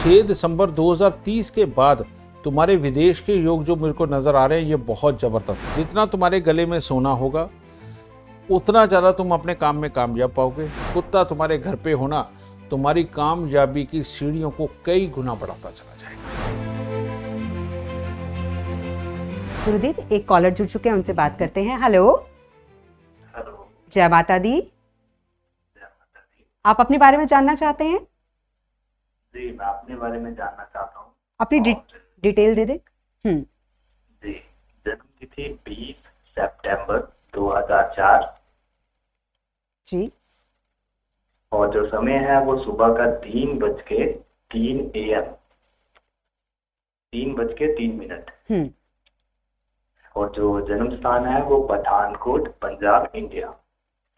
6 दिसंबर 2030 के बाद तुम्हारे विदेश के योग जो मेरे को नजर आ रहे हैं ये बहुत जबरदस्त है। जितना तुम्हारे गले में सोना होगा उतना ज्यादा तुम अपने काम में कामयाब पाओगे। कुत्ता तुम्हारे घर पे होना तुम्हारी कामयाबी की सीढ़ियों को कई गुना बढ़ाता चला जाएगा। गुरुदेव, एक कॉलर जुड़ चुके हैं, उनसे बात करते हैं। हेलो। हेलो। जय माता दी। आप अपने बारे में जानना चाहते हैं? जी, मैं अपने बारे में जानना चाहता हूँ। अपनी डिटेल दे दे। जी, जन्म तिथि 20 सितंबर 2004 जी, और जो समय है वो सुबह का 3:03 AM, 3:03। और जो जन्म स्थान है वो पठानकोट, पंजाब, इंडिया।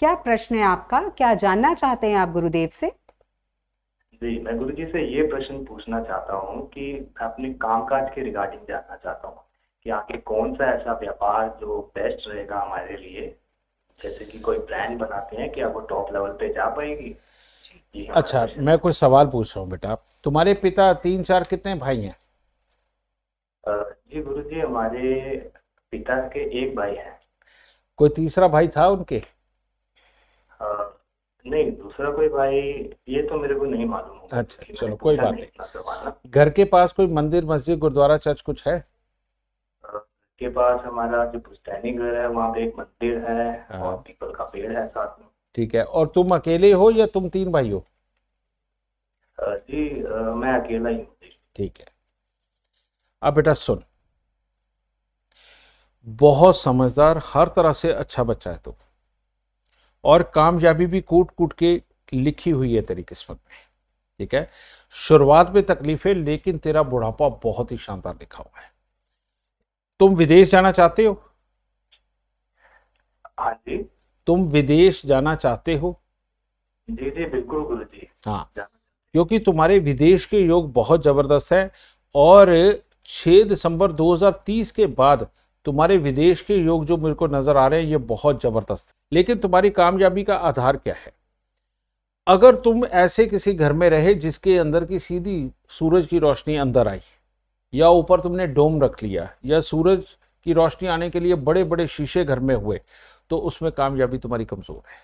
क्या प्रश्न है आपका? क्या जानना चाहते हैं आप गुरुदेव से? जी, मैं गुरुजी से ये प्रश्न पूछना चाहता हूँ कि अपने कामकाज के रिगार्डिंग जानना चाहता हूँ कि आगे कौन सा ऐसा व्यापार जो बेस्ट रहेगा हमारे लिए, जैसे कि कोई ब्रांड बनाते हैं, क्या वो टॉप लेवल पे जा पाएगी? अच्छा, मैं कोई सवाल पूछ रहा हूँ बेटा। तुम्हारे पिता 3-4 कितने भाई हैं? जी गुरुजी, हमारे पिता के एक भाई हैं। कोई तीसरा भाई था उनके? नहीं, दूसरा कोई भाई ये तो मेरे को नहीं मालूम होगा। अच्छा, चलो कोई बात नहीं। घर के पास कोई मंदिर, मस्जिद, गुरुद्वारा, चर्च कुछ है? के पास हमारा जो पुश्तैनी घर है वहाँ पे एक मंदिर है और पीपल का पेड़ है साथ में। ठीक है। और तुम अकेले हो या तुम 3 भाई हो? जी, मैं अकेला ही हूँ। ठीक है। अब बेटा सुन, बहुत समझदार, हर तरह से अच्छा बच्चा है तू, और कामयाबी भी कूट कूट के लिखी हुई है तेरी किस्मत में। ठीक है। शुरुआत में तकलीफें, लेकिन तेरा बुढ़ापा बहुत ही शानदार लिखा हुआ है। तुम विदेश जाना चाहते हो? हाँ जी। तुम विदेश जाना चाहते हो? जी जी बिल्कुल गुरुजी। हाँ, क्योंकि तुम्हारे विदेश के योग बहुत जबरदस्त है, और 6 दिसंबर 2030 के बाद तुम्हारे विदेश के योग जो मेरे को नजर आ रहे हैं ये बहुत जबरदस्त है। लेकिन तुम्हारी कामयाबी का आधार क्या है? अगर तुम ऐसे किसी घर में रहे जिसके अंदर की सीधी सूरज की रोशनी अंदर आई, या ऊपर तुमने डोम रख लिया, या सूरज की रोशनी आने के लिए बड़े बड़े शीशे घर में हुए, तो उसमें कामयाबी तुम्हारी कमजोर है।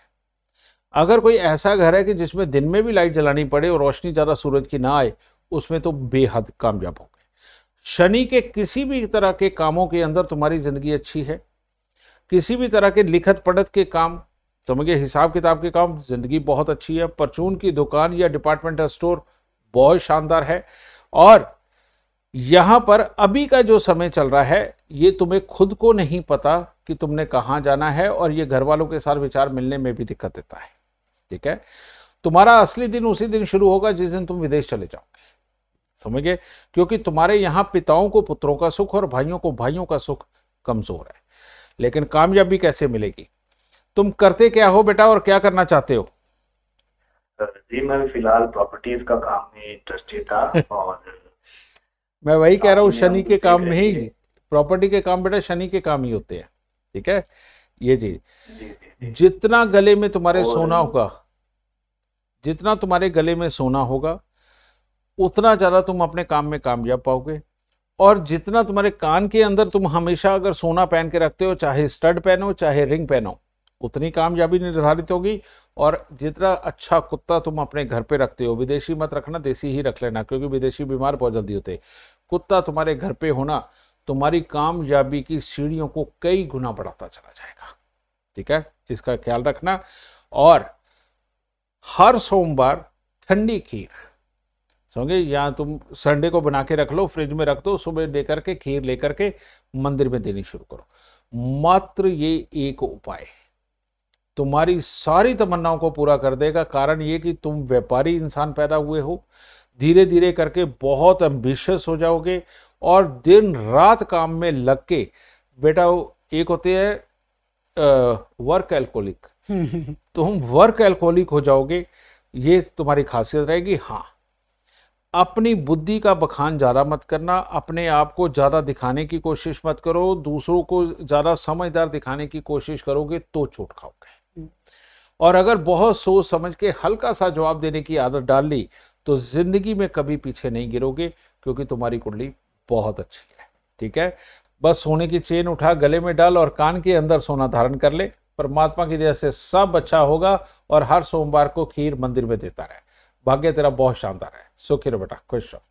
अगर कोई ऐसा घर है कि जिसमें दिन में भी लाइट जलानी पड़े और रोशनी ज्यादा सूरज की ना आए, उसमें तो बेहद कामयाब हो गए। शनि के किसी भी तरह के कामों के अंदर तुम्हारी जिंदगी अच्छी है। किसी भी तरह के लिखत पढ़त के काम, समझिए हिसाब किताब के काम, जिंदगी बहुत अच्छी है। परचून की दुकान या डिपार्टमेंटल स्टोर बहुत शानदार है। और यहां पर अभी का जो समय चल रहा है ये तुम्हें खुद को नहीं पता कि तुमने कहां जाना है, और ये घर वालों के साथ विचार मिलने में भी दिक्कत देता है। ठीक है। तुम्हारा असली दिन उसी दिन शुरू होगा जिस दिन तुम विदेश चले जाओगे, समझ गए? क्योंकि तुम्हारे यहां पिताओं को पुत्रों का सुख और भाइयों को भाइयों का सुख कमजोर है। लेकिन कामयाबी कैसे मिलेगी? तुम करते क्या हो बेटा, और क्या करना चाहते हो? जी, मैं फिलहाल प्रॉपर्टीज का काम में इंटरेस्टेड था और मैं वही कह रहा हूँ, शनि के काम में ही प्रॉपर्टी के काम बेटा शनि के काम ही होते हैं। ठीक है। ये चीज, जितना गले में तुम्हारे सोना होगा, जितना तुम्हारे गले में सोना होगा उतना ज्यादा तुम अपने काम में कामयाब पाओगे। और जितना तुम्हारे कान के अंदर तुम हमेशा अगर सोना पहन के रखते हो, चाहे स्टड पहनो चाहे रिंग पहनो, उतनी कामयाबी निर्धारित होगी। और जितना अच्छा कुत्ता तुम अपने घर पे रखते हो, विदेशी मत रखना, देसी ही रख लेना, क्योंकि विदेशी बीमार बहुत जल्दी होते हैं। कुत्ता तुम्हारे घर पे होना तुम्हारी कामयाबी की सीढ़ियों को कई गुना बढ़ाता चला जाएगा। ठीक है, इसका ख्याल रखना। और हर सोमवार ठंडी खीर, समझे, या तुम संडे को बना के रख लो, फ्रिज में रख दो, सुबह लेकर के खीर लेकर के मंदिर में देनी शुरू करो। मात्र ये एक उपाय तुम्हारी सारी तमन्नाओं को पूरा कर देगा। कारण ये कि तुम व्यापारी इंसान पैदा हुए हो, धीरे धीरे करके बहुत एम्बिशियस हो जाओगे, और दिन रात काम में लग के बेटा, एक होते हैं वर्क एल्कोहलिक, तुम वर्क एल्कोहलिक हो जाओगे, ये तुम्हारी खासियत रहेगी। हाँ, अपनी बुद्धि का बखान ज़्यादा मत करना, अपने आप को ज़्यादा दिखाने की कोशिश मत करो, दूसरों को ज़्यादा समझदार दिखाने की कोशिश करोगे तो चोट खाओगे। और अगर बहुत सोच समझ के हल्का सा जवाब देने की आदत डाल ली तो जिंदगी में कभी पीछे नहीं गिरोगे, क्योंकि तुम्हारी कुंडली बहुत अच्छी है। ठीक है, बस सोने की चेन उठा गले में डाल और कान के अंदर सोना धारण कर ले। परमात्मा की दया से सब अच्छा होगा, और हर सोमवार को खीर मंदिर में देता रहे। भाग्य तेरा बहुत शानदार है। सुखी रहो बेटा, खुश रहो।